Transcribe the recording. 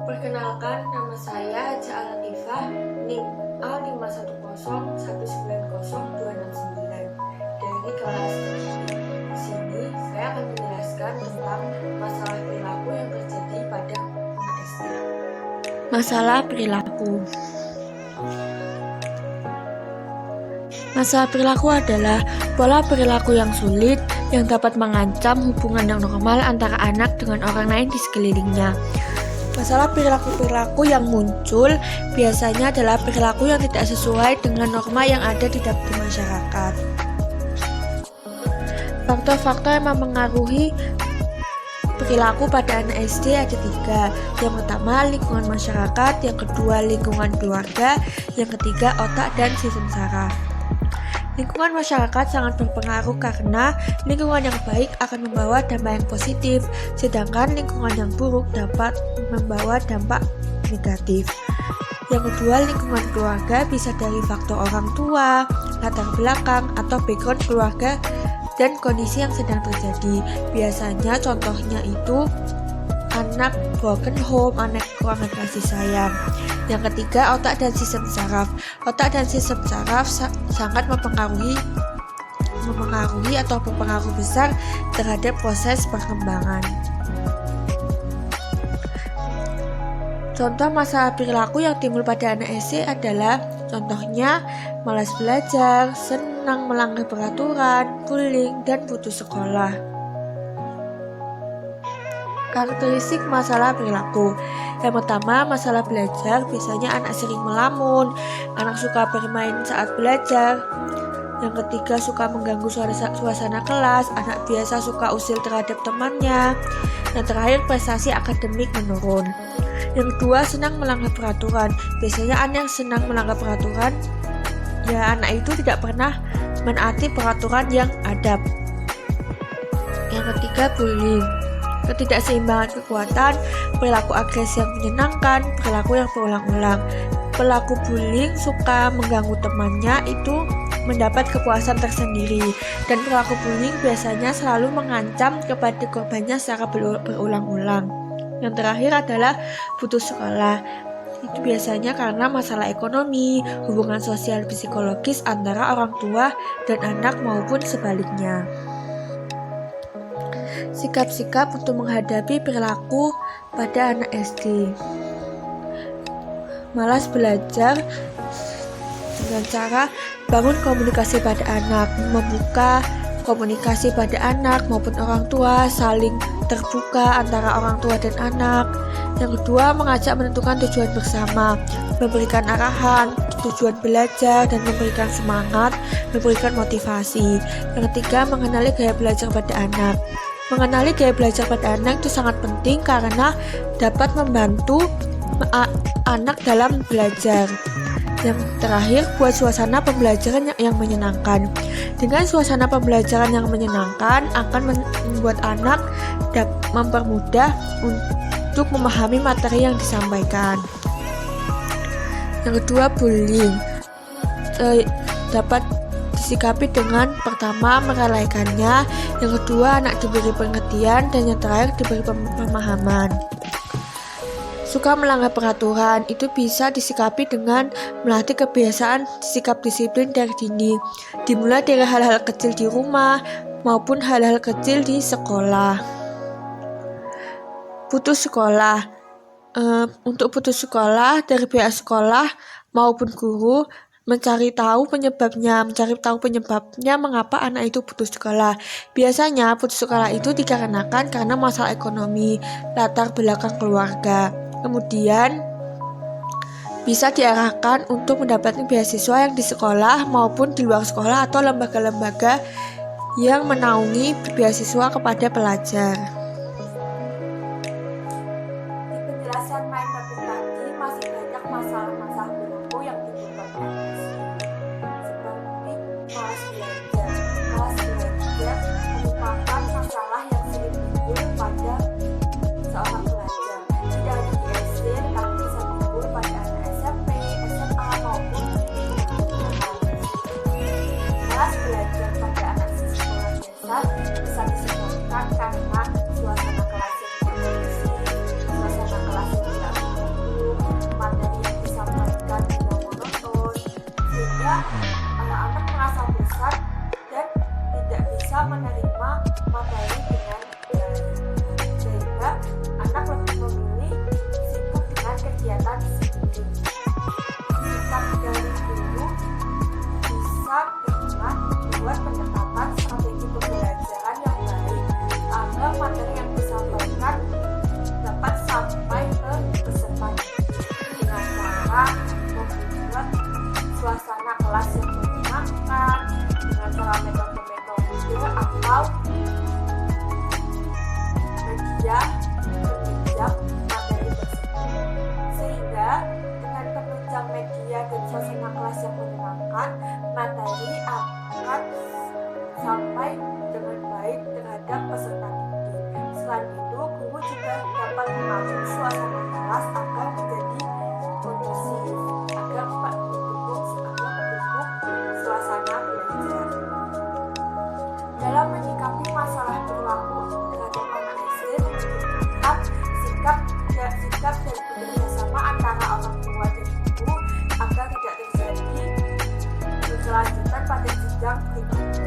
Perkenalkan, nama saya Haja Al-Latifah, NIM A51019029 dari kelas 3. Di sini saya akan menjelaskan tentang masalah perilaku yang terjadi pada anak SD. Masalah perilaku. Masalah perilaku adalah pola perilaku yang sulit yang dapat mengancam hubungan yang normal antara anak dengan orang lain di sekelilingnya. Masalah perilaku-perilaku yang muncul biasanya adalah perilaku yang tidak sesuai dengan norma yang ada di masyarakat. Faktor-faktor yang mempengaruhi perilaku pada anak SD ada 3. Yang pertama, lingkungan masyarakat. Yang kedua, lingkungan keluarga. Yang ketiga, otak dan sistem saraf. Lingkungan masyarakat sangat berpengaruh karena lingkungan yang baik akan membawa dampak yang positif, sedangkan lingkungan yang buruk dapat membawa dampak negatif. Yang kedua, lingkungan keluarga bisa dari faktor orang tua, latar belakang, atau background keluarga dan kondisi yang sedang terjadi. Biasanya contohnya itu anak broken home, anak kurang kasih sayang. Yang ketiga, otak dan sistem saraf. Otak dan sistem saraf sangat mempengaruhi atau berpengaruh besar terhadap proses perkembangan. Contoh masalah perilaku yang timbul pada anak SD adalah contohnya malas belajar, senang melanggar peraturan, bullying, dan putus sekolah. Karakteristik masalah perilaku. Yang pertama, masalah belajar. Biasanya anak sering melamun, anak suka bermain saat belajar. Yang ketiga, suka mengganggu suasana kelas, anak biasa suka usil terhadap temannya. Yang terakhir, prestasi akademik menurun. Yang kedua, senang melanggar peraturan. Biasanya anak yang senang melanggar peraturan, anak itu tidak pernah menaati peraturan yang ada. Yang ketiga, bullying. Ketidakseimbangan kekuatan, perilaku agresi yang menyenangkan, perilaku yang berulang-ulang. Pelaku bullying suka mengganggu temannya, itu mendapat kepuasan tersendiri, dan pelaku bullying biasanya selalu mengancam kepada korbannya secara berulang-ulang. Yang terakhir adalah putus sekolah. Itu biasanya karena masalah ekonomi, hubungan sosial psikologis antara orang tua dan anak maupun sebaliknya. Sikap-sikap untuk menghadapi perilaku pada anak SD. Malas belajar dengan cara bangun komunikasi pada anak, membuka komunikasi pada anak maupun orang tua, saling terbuka antara orang tua dan anak. Yang kedua, mengajak menentukan tujuan bersama, memberikan arahan, tujuan belajar, dan memberikan semangat, memberikan motivasi. Yang ketiga, mengenali gaya belajar pada anak. Mengenali gaya belajar pada anak itu sangat penting karena dapat membantu anak dalam belajar. Yang terakhir, buat suasana pembelajaran yang menyenangkan. Dengan suasana pembelajaran yang menyenangkan akan membuat anak mempermudah untuk memahami materi yang disampaikan. Yang kedua, bullying. Dapat disikapi dengan pertama, merelaikannya, yang kedua, anak diberi pengertian, dan yang terakhir diberi pemahaman. Suka melanggar peraturan itu bisa disikapi dengan melatih kebiasaan sikap disiplin dari dini, dimulai dari hal-hal kecil di rumah maupun hal-hal kecil di sekolah. Putus sekolah. Untuk putus sekolah, dari pihak sekolah maupun guru mencari tahu penyebabnya mengapa anak itu putus sekolah. Biasanya putus sekolah itu dikarenakan karena masalah ekonomi, latar belakang keluarga. Kemudian bisa diarahkan untuk mendapatkan beasiswa yang di sekolah maupun di luar sekolah atau lembaga-lembaga yang menaungi beasiswa kepada pelajar. Di penjelasan main topik tadi masih banyak masalah-masalah perilaku yang timbul pada anak SD, seperti malas belajar merupakan masalah yang sering timbul pada seorang pelajar. Tidak hanya di SD, tapi bisa timbul pada anak SMP, SMA maupun malas belajar pada anak sekolah dasar bisa anak-anak merasa bosan dan tidak bisa menerima materi dengan baik, sehingga anak lebih memilih sibuk dengan kegiatan sendiri. Sikap dari guru bisa dengan membuat pendekatan strategi pembelajaran yang baik agar materi yang disampaikan dapat sampai ke peserta dengan cara membuat suasana kelas yang menyenangkan dengan cara metode-metode atau media penunjang materi tersebut, sehingga dengan penunjang media dan suasana kelas yang menyenangkan, materi akan sampai dengan baik terhadap peserta didik. Selain itu, guru juga dapat mengatur suasana kelas agar menjadi kondusif, agar mendukung suasana belajar. Dalam menyikapi masalah perilaku terhadap anak SD, dibutuhkan sikap dan kerjasama antara orang tua dan guru agar tidak terjadi kelanjutan pada jenjang berikutnya.